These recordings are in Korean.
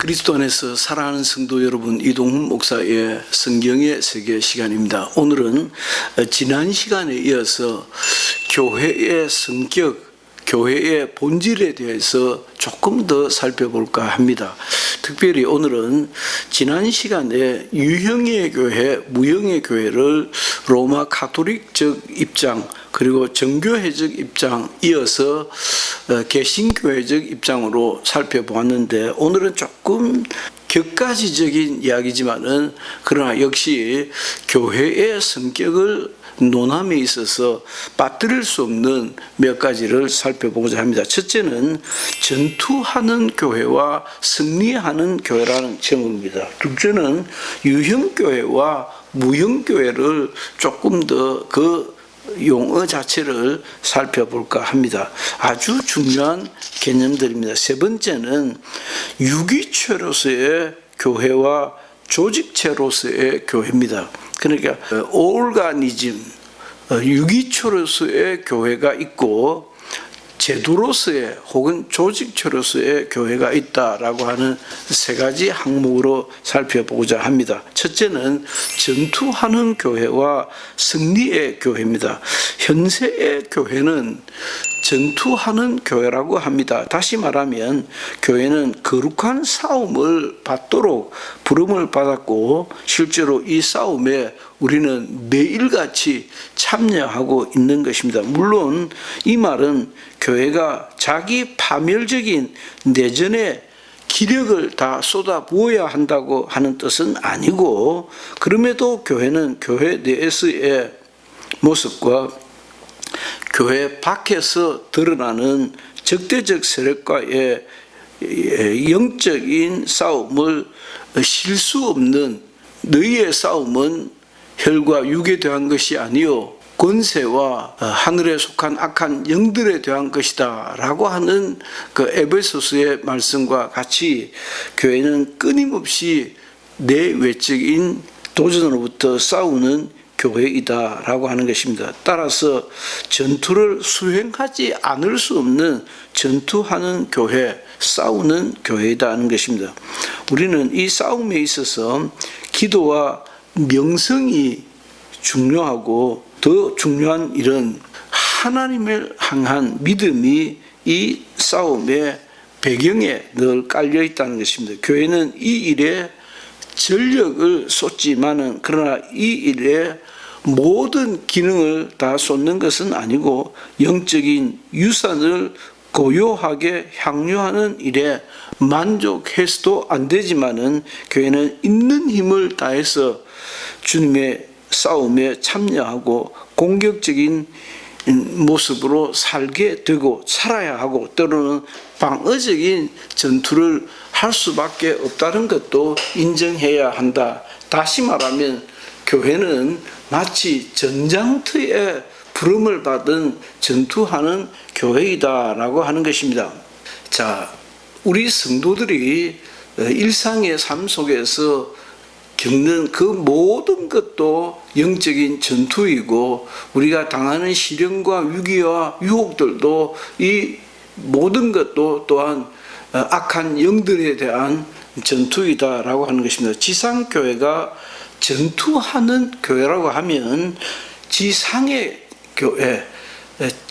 그리스도 안에서 사랑하는 성도 여러분, 이동훈 목사의 성경의 세계 시간입니다. 오늘은 지난 시간에 이어서 교회의 성격, 교회의 본질에 대해서 조금 더 살펴볼까 합니다. 특별히 오늘은 지난 시간에 유형의 교회, 무형의 교회를 로마 가톨릭적 입장, 그리고 정교회적 입장, 이어서 개신교회적 입장으로 살펴보았는데, 오늘은 조금 격가지적인 이야기지만은 그러나 역시 교회의 성격을 논함에 있어서 빠뜨릴 수 없는 몇 가지를 살펴보고자 합니다. 첫째는 전투하는 교회와 승리하는 교회라는 제목입니다. 둘째는 유형교회와 무형교회를 조금 더 그 용어 자체를 살펴볼까 합니다. 아주 중요한 개념들입니다. 세 번째는 유기체로서의 교회와 조직체로서의 교회입니다. 그러니까 오르가니즘, 유기체로서의 교회가 있고 제도로서의 혹은 조직체로서의 교회가 있다라고 하는 세 가지 항목으로 살펴보고자 합니다. 첫째는 전투하는 교회와 승리의 교회입니다. 현세의 교회는 전투하는 교회라고 합니다. 다시 말하면 교회는 거룩한 싸움을 받도록 부름을 받았고, 실제로 이 싸움에 우리는 매일같이 참여하고 있는 것입니다. 물론 이 말은 교회가 자기 파멸적인 내전에 기력을 다 쏟아부어야 한다고 하는 뜻은 아니고, 그럼에도 교회는 교회 내에서의 모습과 교회 밖에서 드러나는 적대적 세력과의 영적인 싸움을 쉴 수 없는, 너희의 싸움은 혈과 육에 대한 것이 아니요 권세와 하늘에 속한 악한 영들에 대한 것이다 라고 하는 그 에베소서의 말씀과 같이 교회는 끊임없이 내외적인 도전으로부터 싸우는 교회이다 라고 하는 것입니다. 따라서 전투를 수행하지 않을 수 없는 전투하는 교회, 싸우는 교회이다 하는 것입니다. 우리는 이 싸움에 있어서 기도와 명성이 중요하고, 더 중요한 일은 하나님을 향한 믿음이 이 싸움의 배경에 늘 깔려 있다는 것입니다. 교회는 이 일에 전력을 쏟지만은, 그러나 이 일에 모든 기능을 다 쏟는 것은 아니고 영적인 유산을 고요하게 향유하는 일에 만족해서도 안 되지만은, 교회는 있는 힘을 다해서 주님의 싸움에 참여하고 공격적인 모습으로 살게 되고 살아야 하고, 때로는 방어적인 전투를 할 수밖에 없다는 것도 인정해야 한다. 다시 말하면 교회는 마치 전장터에 부름을 받은 전투하는 교회이다라고 하는 것입니다. 자, 우리 성도들이 일상의 삶 속에서 겪는 그 모든 것도 영적인 전투이고, 우리가 당하는 시련과 위기와 유혹들도 이 모든 것도 또한 악한 영들에 대한 전투이다라고 하는 것입니다. 지상교회가 전투하는 교회라고 하면 지상의 교회,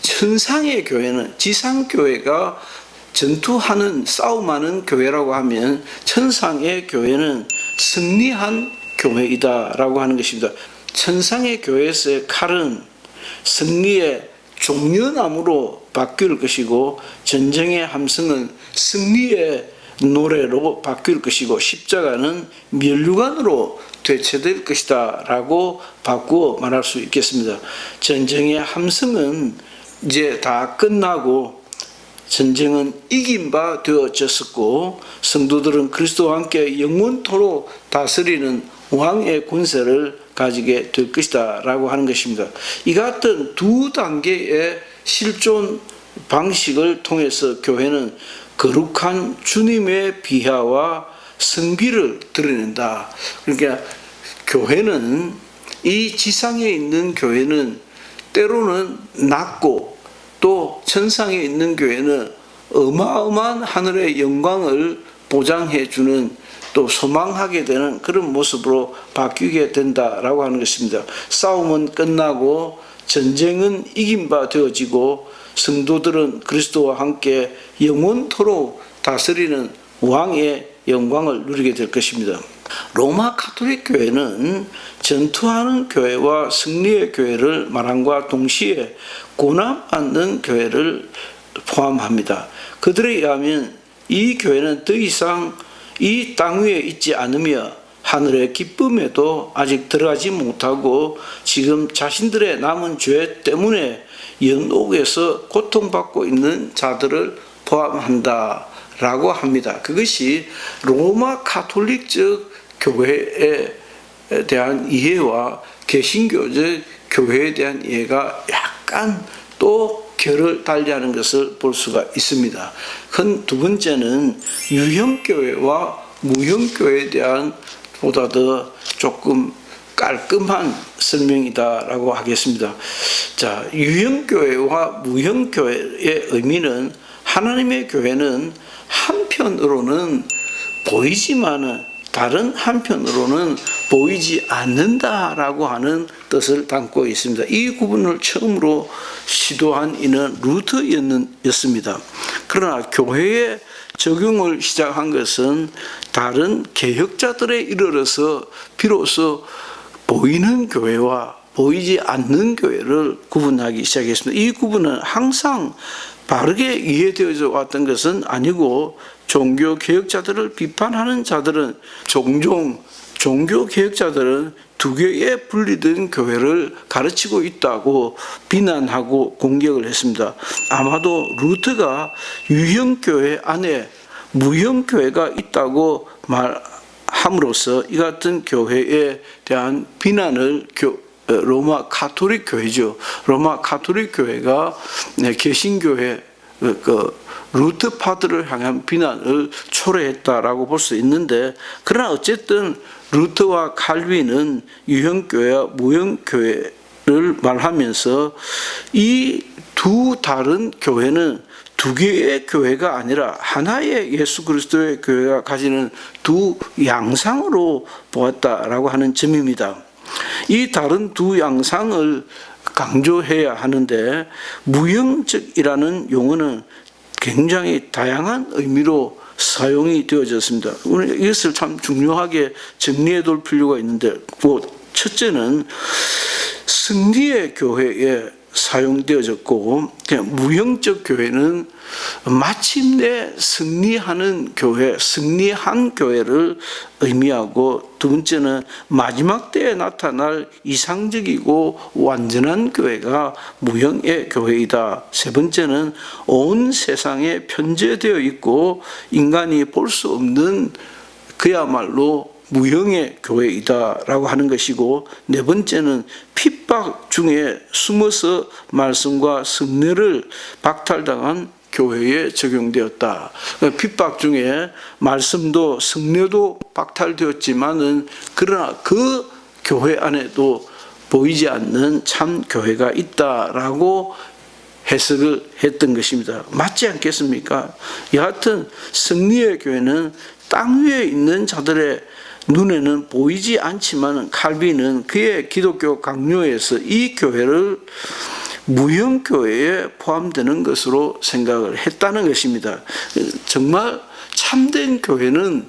천상의 교회는, 지상교회가 전투하는 싸움하는 교회라고 하면 천상의 교회는 승리한 교회이다라고 하는 것입니다. 천상의 교회에서의 칼은 승리의 종려나무로 바뀔 것이고, 전쟁의 함성은 승리의 노래로 바뀔 것이고, 십자가는 면류관으로 대체될 것이다 라고 바꾸어 말할 수 있겠습니다. 전쟁의 함성은 이제 다 끝나고 전쟁은 이긴 바 되어졌었고, 성도들은 그리스도와 함께 영원토록 다스리는 왕의 권세를 가지게 될 것이다 라고 하는 것입니다. 이 같은 두 단계의 실존 방식을 통해서 교회는 거룩한 주님의 비하와 성비를 드러낸다. 그러니까 교회는, 이 지상에 있는 교회는 때로는 낮고, 또 천상에 있는 교회는 어마어마한 하늘의 영광을 보장해 주는 또 소망하게 되는 그런 모습으로 바뀌게 된다라고 하는 것입니다. 싸움은 끝나고 전쟁은 이긴 바 되어지고 성도들은 그리스도와 함께 영원토록 다스리는 왕의 영광을 누리게 될 것입니다. 로마 가톨릭 교회는 전투하는 교회와 승리의 교회를 말함과 동시에 고난받는 교회를 포함합니다. 그들에 의하면 이 교회는 더 이상 이 땅 위에 있지 않으며 하늘의 기쁨에도 아직 들어가지 못하고 지금 자신들의 남은 죄 때문에 연옥에서 고통받고 있는 자들을 포함한다 라고 합니다. 그것이 로마 가톨릭적 교회에 대한 이해와 개신교적 교회에 대한 이해가 약간 또 결을 달리하는 것을 볼 수가 있습니다. 두 번째는 유형교회와 무형교회에 대한 보다 더 조금 깔끔한 설명이다라고 하겠습니다. 자, 유형교회와 무형교회의 의미는 하나님의 교회는 한편으로는 보이지만은 다른 한편으로는 보이지 않는다라고 하는 뜻을 담고 있습니다. 이 구분을 처음으로 시도한 이는 루터였습니다. 그러나 교회에 적용을 시작한 것은 다른 개혁자들에 이르러서 비로소 보이는 교회와 보이지 않는 교회를 구분하기 시작했습니다. 이 구분은 항상 바르게 이해되어져 왔던 것은 아니고 종교 개혁자들을 비판하는 자들은 종종 종교 개혁자들은 두 개에 분리된 교회를 가르치고 있다고 비난하고 공격을 했습니다. 아마도 루터가 유형교회 안에 무형교회가 있다고 말함으로써 이 같은 교회에 대한 비난을 로마 가톨릭 교회죠. 로마 가톨릭 교회가 개신교회 루터파들을 향한 비난을 초래했다라고 볼 수 있는데, 그러나 어쨌든 루터와 칼빈은 유형교회와 무형교회를 말하면서 이 두 다른 교회는 두 개의 교회가 아니라 하나의 예수 그리스도의 교회가 가지는 두 양상으로 보았다라고 하는 점입니다. 이 다른 두 양상을 강조해야 하는데, 무형적이라는 용어는 굉장히 다양한 의미로 사용이 되어졌습니다. 오늘 이것을 참 중요하게 정리해 둘 필요가 있는데, 첫째는 승리의 교회에 사용되어졌고, 무형적 교회는 마침내 승리하는 교회, 승리한 교회를 의미하고, 두 번째는 마지막 때에 나타날 이상적이고 완전한 교회가 무형의 교회이다. 세 번째는 온 세상에 편재되어 있고 인간이 볼 수 없는 그야말로 무형의 교회이다라고 하는 것이고, 네 번째는 핍박 중에 숨어서 말씀과 성례를 박탈당한 교회에 적용되었다. 핍박 중에 말씀도 성례도 박탈되었지만은 그러나 그 교회 안에도 보이지 않는 참 교회가 있다라고 해석을 했던 것입니다. 맞지 않겠습니까? 여하튼 승리의 교회는 땅 위에 있는 자들의 눈에는 보이지 않지만 칼빈은 그의 기독교 강요에서 이 교회를 무형교회에 포함되는 것으로 생각을 했다는 것입니다. 정말 참된 교회는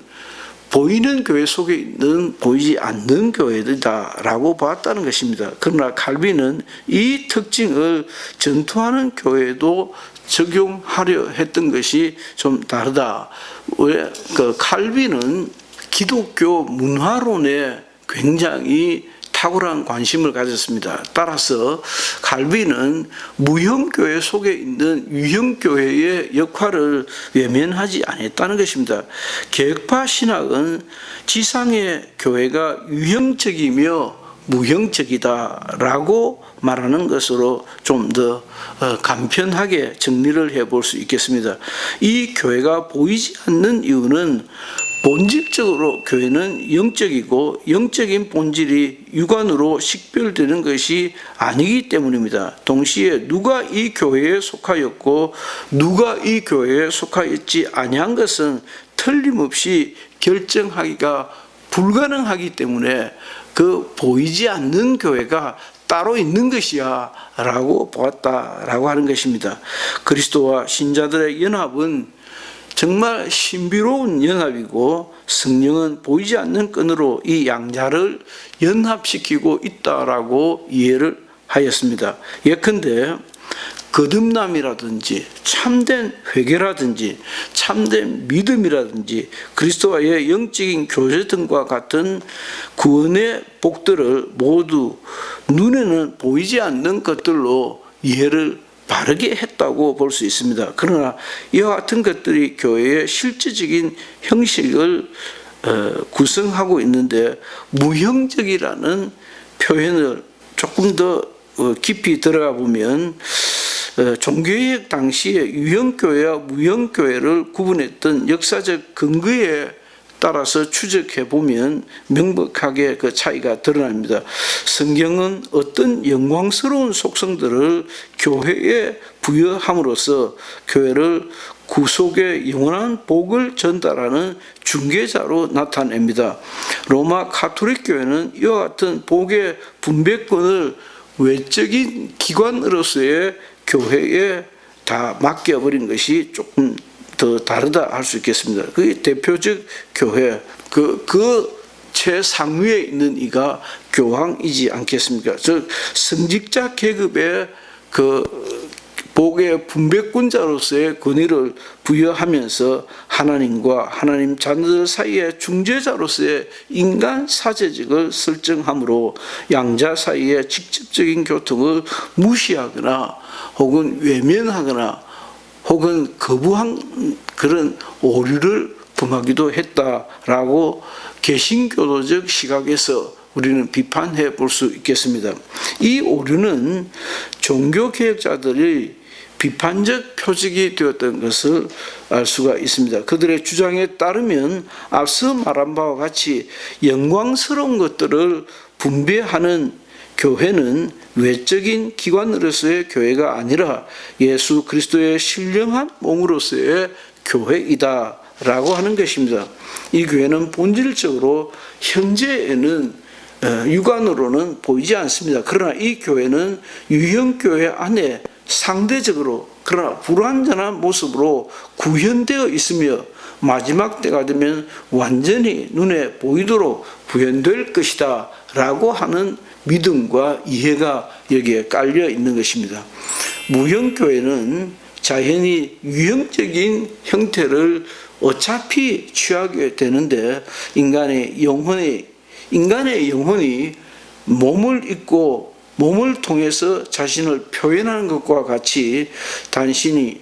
보이는 교회 속에 있는 보이지 않는 교회들이다라고 봤다는 것입니다. 그러나 칼빈은 이 특징을 전투하는 교회에도 적용하려 했던 것이 좀 다르다. 왜? 칼빈은 기독교 문화론에 굉장히 탁월한 관심을 가졌습니다. 따라서 칼빈은 무형교회 속에 있는 유형교회의 역할을 외면하지 않았다는 것입니다. 개혁파 신학은 지상의 교회가 유형적이며 무형적이다라고 말하는 것으로 좀 더 간편하게 정리를 해볼 수 있겠습니다. 이 교회가 보이지 않는 이유는 본질적으로 교회는 영적이고 영적인 본질이 육안으로 식별되는 것이 아니기 때문입니다. 동시에 누가 이 교회에 속하였고 누가 이 교회에 속하였지 아니한 것은 틀림없이 결정하기가 불가능하기 때문에 그 보이지 않는 교회가 따로 있는 것이야 라고 보았다라고 하는 것입니다. 그리스도와 신자들의 연합은 정말 신비로운 연합이고 성령은 보이지 않는 끈으로 이 양자를 연합시키고 있다라고 이해를 하였습니다. 예컨대 거듭남이라든지 참된 회개라든지 참된 믿음이라든지 그리스도와의 영적인 교제 등과 같은 구원의 복들을 모두 눈에는 보이지 않는 것들로 이해를 바르게 했다고 볼 수 있습니다. 그러나 이와 같은 것들이 교회의 실제적인 형식을 구성하고 있는데 무형적이라는 표현을 조금 더 깊이 들어가 보면 종교개혁 당시에 유형교회와 무형교회를 구분했던 역사적 근거에 따라서 추적해 보면 명백하게 그 차이가 드러납니다. 성경은 어떤 영광스러운 속성들을 교회에 부여함으로써 교회를 구속의 영원한 복을 전달하는 중개자로 나타냅니다. 로마 가톨릭 교회는 이와 같은 복의 분배권을 외적인 기관으로서의 교회에 다 맡겨버린 것이 조금 더 다르다 할 수 있겠습니다. 그 대표적 교회, 그 최상위에 있는 이가 교황이지 않겠습니까? 즉 성직자 계급의 그 복의 분배권자로서의 권위를 부여하면서 하나님과 하나님 자녀들 사이의 중재자로서의 인간 사제직을 설정하므로 양자 사이의 직접적인 교통을 무시하거나 혹은 외면하거나 혹은 거부한 그런 오류를 범하기도 했다라고 개신교도적 시각에서 우리는 비판해 볼 수 있겠습니다. 이 오류는 종교개혁자들이 비판적 표적이 되었던 것을 알 수가 있습니다. 그들의 주장에 따르면 앞서 말한 바와 같이 영광스러운 것들을 분배하는 교회는 외적인 기관으로서의 교회가 아니라 예수 그리스도의 신령한 몸으로서의 교회이다 라고 하는 것입니다. 이 교회는 본질적으로 현재에는 육안으로는 보이지 않습니다. 그러나 이 교회는 유형교회 안에 상대적으로 그러나 불완전한 모습으로 구현되어 있으며 마지막 때가 되면 완전히 눈에 보이도록 구현될 것이다 라고 하는 믿음과 이해가 여기에 깔려 있는 것입니다. 무형교회는 자연히 유형적인 형태를 어차피 취하게 되는데 인간의 영혼이 몸을 입고 몸을 통해서 자신을 표현하는 것과 같이 단순히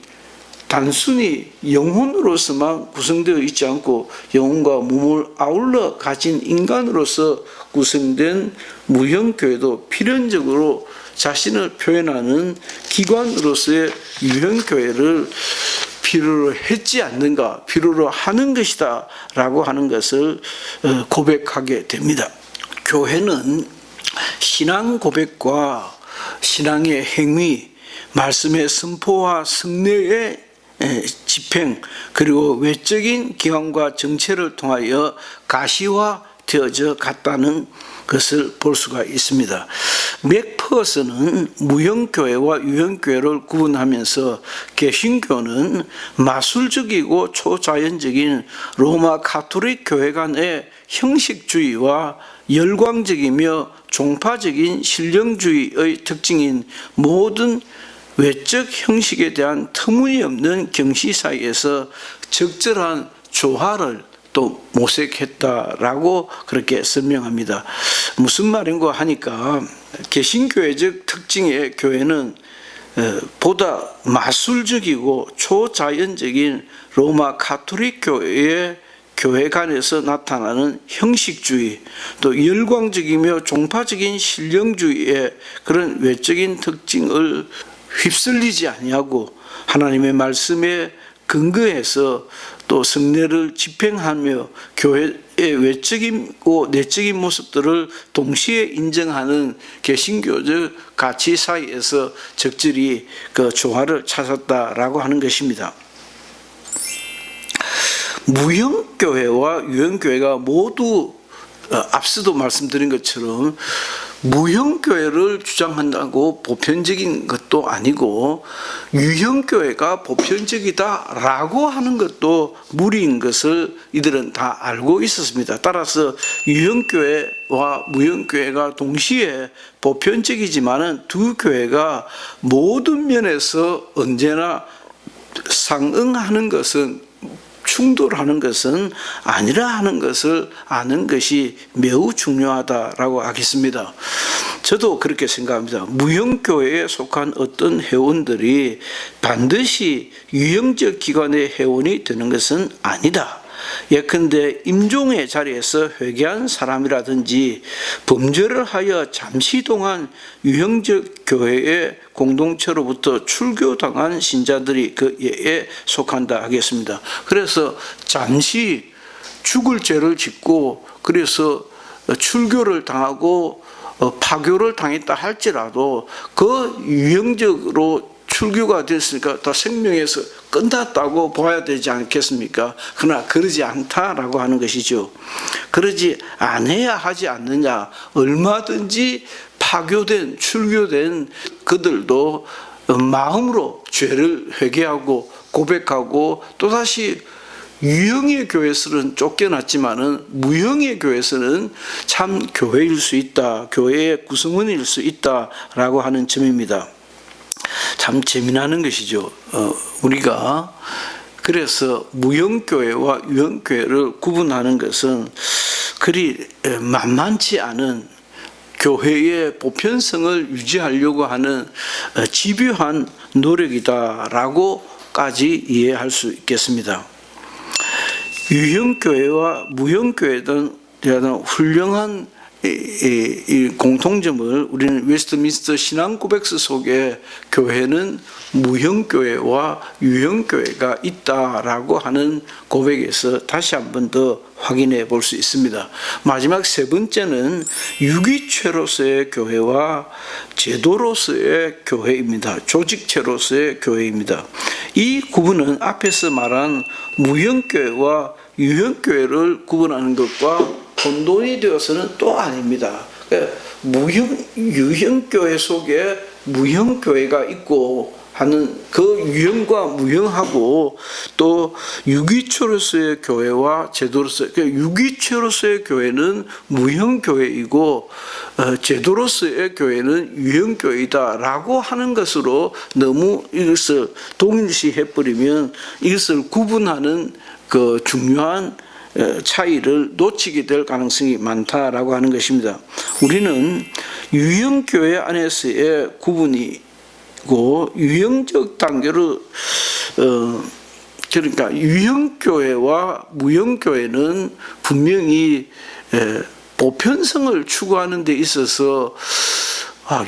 영혼으로서만 구성되어 있지 않고 영혼과 몸을 아울러 가진 인간으로서 구성된 무형교회도 필연적으로 자신을 표현하는 기관으로서의 유형교회를 필요로 했지 않는가, 필요로 하는 것이다 라고 하는 것을 고백하게 됩니다. 교회는 신앙 고백과 신앙의 행위, 말씀의 선포와 성례의 집행, 그리고 외적인 기관과 정체를 통하여 가시화되어져 갔다는 것을 볼 수가 있습니다. 맥퍼슨은 무형교회와 유형교회를 구분하면서 개신교는 마술적이고 초자연적인 로마 가톨릭 교회 간의 형식주의와 열광적이며 종파적인 신령주의의 특징인 모든 외적 형식에 대한 터무니없는 경시 사이에서 적절한 조화를 또 모색했다라고 그렇게 설명합니다. 무슨 말인가 하니까 개신교회적 특징의 교회는 보다 마술적이고 초자연적인 로마 가톨릭 교회의 교회 간에서 나타나는 형식주의, 또 열광적이며 종파적인 신령주의의 그런 외적인 특징을 휩쓸리지 아니하고 하나님의 말씀에 근거해서 또 성례를 집행하며 교회의 외적이고 내적인 모습들을 동시에 인정하는 개신교적 가치 사이에서 적절히 그 조화를 찾았다라고 하는 것입니다. 무형교회와 유형교회가 모두 앞서도 말씀드린 것처럼 무형교회를 주장한다고 보편적인 것도 아니고 유형교회가 보편적이다라고 하는 것도 무리인 것을 이들은 다 알고 있었습니다. 따라서 유형교회와 무형교회가 동시에 보편적이지만은 두 교회가 모든 면에서 언제나 상응하는 것은 충돌하는 것은 아니라 하는 것을 아는 것이 매우 중요하다라고 하겠습니다. 저도 그렇게 생각합니다. 무형교회에 속한 어떤 회원들이 반드시 유형적 기관의 회원이 되는 것은 아니다. 예컨대 임종의 자리에서 회개한 사람이라든지 범죄를 하여 잠시 동안 유형적 교회의 공동체로부터 출교당한 신자들이 그 예에 속한다 하겠습니다. 그래서 잠시 죽을 죄를 짓고 그래서 출교를 당하고 파교를 당했다 할지라도 그 유형적으로 출교가 됐으니까 다 생명에서 끝났다고 봐야 되지 않겠습니까? 그러나 그러지 않다라고 하는 것이죠. 그러지 않아야 하지 않느냐. 얼마든지 파교된 출교된 그들도 마음으로 죄를 회개하고 고백하고 또다시 유형의 교회에서는 쫓겨났지만은 무형의 교회에서는 참 교회일 수 있다. 교회의 구성원일 수 있다라고 하는 점입니다. 참 재미나는 것이죠. 우리가 그래서 무형교회와 유형교회를 구분하는 것은 그리 만만치 않은 교회의 보편성을 유지하려고 하는 집요한 노력이다라고까지 이해할 수 있겠습니다. 유형교회와 무형교회는 훌륭한 이 공통점을 우리는 웨스트민스터 신앙고백서 속에 교회는 무형교회와 유형교회가 있다라고 하는 고백에서 다시 한 번 더 확인해 볼 수 있습니다. 마지막 세 번째는 유기체로서의 교회와 제도로서의 교회입니다. 조직체로서의 교회입니다. 이 구분은 앞에서 말한 무형교회와 유형교회를 구분하는 것과 혼돈이 되어서는 또 아닙니다. 유형교회 속에 무형교회가 있고 하는 그 유형과 무형하고 또 유기체로서의 교회와 제도로서의 유기체로서의 교회는 무형교회이고 제도로서의 교회는 유형교회이다라고 하는 것으로 너무 이것을 동일시해버리면 이것을 구분하는 그 중요한 차이를 놓치게 될 가능성이 많다라고 하는 것입니다. 우리는 유형교회 안에서의 구분이고 유형적 단계로 그러니까 유형교회와 무형교회는 분명히 보편성을 추구하는 데 있어서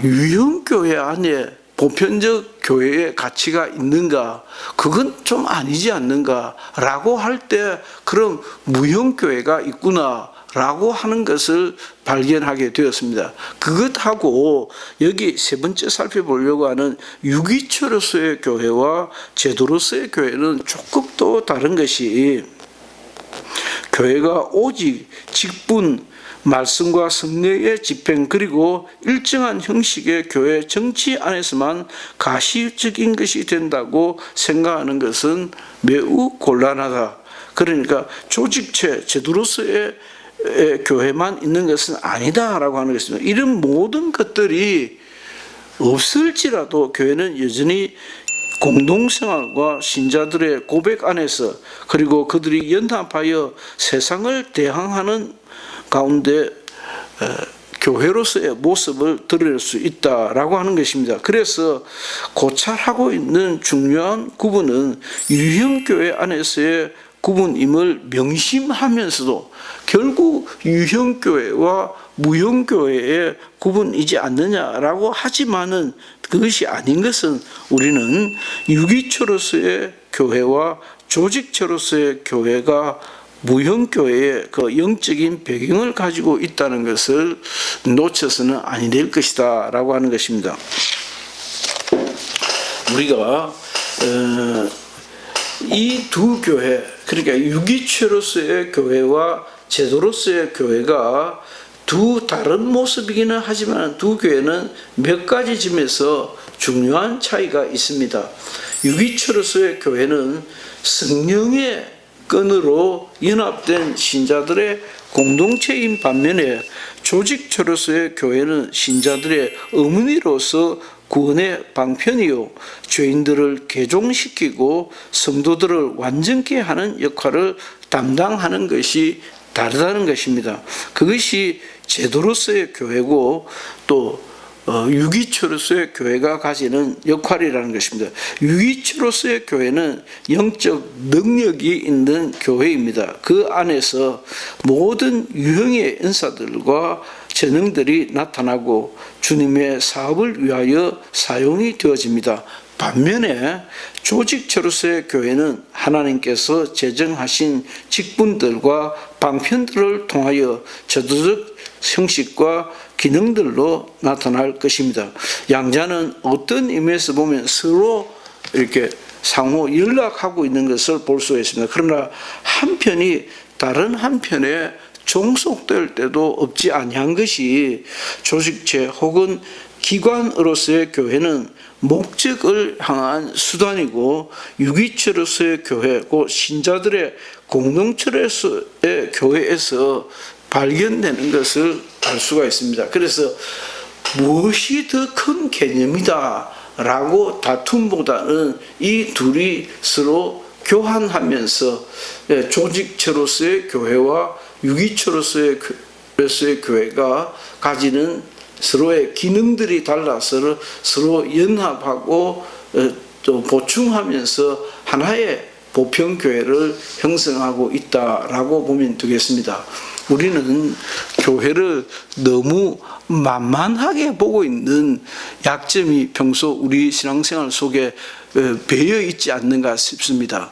유형교회 안에 보편적 교회의 가치가 있는가? 그건 좀 아니지 않는가라고 할 때 그럼 무형교회가 있구나라고 하는 것을 발견하게 되었습니다. 그것하고 여기 세 번째 살펴보려고 하는 유기체로서의 교회와 제도로서의 교회는 조금 또 다른 것이 교회가 오직 직분 말씀과 성례의 집행 그리고 일정한 형식의 교회 정치 안에서만 가시적인 것이 된다고 생각하는 것은 매우 곤란하다. 그러니까 조직체 제도로서의 교회만 있는 것은 아니다라고 하는 것입니다. 이런 모든 것들이 없을지라도 교회는 여전히 공동생활과 신자들의 고백 안에서 그리고 그들이 연합하여 세상을 대항하는 가운데 교회로서의 모습을 드러낼 수 있다라고 하는 것입니다. 그래서 고찰하고 있는 중요한 구분은 유형교회 안에서의 구분임을 명심하면서도 결국 유형교회와 무형교회의 구분이지 않느냐라고 하지만은 그것이 아닌 것은 우리는 유기체로서의 교회와 조직체로서의 교회가 무형교회의 그 영적인 배경을 가지고 있다는 것을 놓쳐서는 아니 될 것이다 라고 하는 것입니다. 우리가 이 두 교회, 그러니까 유기체로서의 교회와 제도로서의 교회가 두 다른 모습이기는 하지만 두 교회는 몇 가지 점에서 중요한 차이가 있습니다. 유기체로서의 교회는 성령의 끈으로 연합된 신자들의 공동체인 반면에 조직체로서의 교회는 신자들의 어머니로서 구원의 방편이요 죄인들을 개종시키고 성도들을 완전케 하는 역할을 담당하는 것이 다르다는 것입니다. 그것이 제도로서의 교회고 또 유기체로서의 교회가 가지는 역할이라는 것입니다. 유기체로서의 교회는 영적 능력이 있는 교회입니다. 그 안에서 모든 유형의 은사들과 재능들이 나타나고 주님의 사업을 위하여 사용이 되어집니다. 반면에 조직체로서의 교회는 하나님께서 제정하신 직분들과 방편들을 통하여 제도적 형식과 기능들로 나타날 것입니다. 양자는 어떤 의미에서 보면 서로 이렇게 상호 연락하고 있는 것을 볼 수 있습니다. 그러나 한편이 다른 한편에 종속될 때도 없지 아니한 것이 조직체 혹은 기관으로서의 교회는 목적을 향한 수단이고 유기체로서의 교회고 신자들의 공동체로서의 교회에서 발견되는 것을 알 수가 있습니다. 그래서 무엇이 더 큰 개념이다 라고 다툼보다는 이 둘이 서로 교환하면서 조직체로서의 교회와 유기체로서의 교회가 가지는 서로의 기능들이 달라서 서로 연합하고 또 보충하면서 하나의 보편교회를 형성하고 있다라고 보면 되겠습니다. 우리는 교회를 너무 만만하게 보고 있는 약점이 평소 우리 신앙생활 속에 배어 있지 않는가 싶습니다.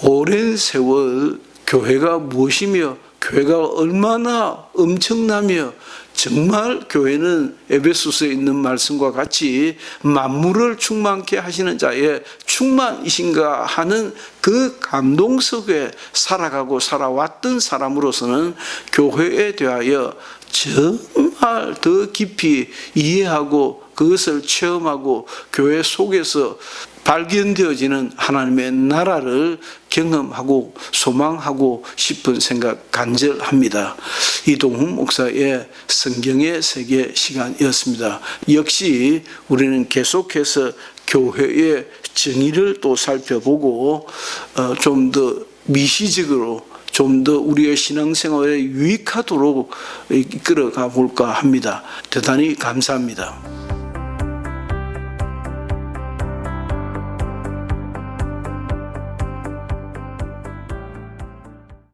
오랜 세월 교회가 무엇이며 교회가 얼마나 엄청나며 정말 교회는 에베소서에 있는 말씀과 같이 만물을 충만케 하시는 자의 충만이신가 하는 그 감동 속에 살아가고 살아왔던 사람으로서는 교회에 대하여 정말 더 깊이 이해하고 그것을 체험하고 교회 속에서 발견되어지는 하나님의 나라를 경험하고 소망하고 싶은 생각 간절합니다. 이동훈 목사의 성경의 세계 시간이었습니다. 역시 우리는 계속해서 교회의 정의를 또 살펴보고 좀 더 미시적으로 좀 더 우리의 신앙생활에 유익하도록 이끌어가 볼까 합니다. 대단히 감사합니다.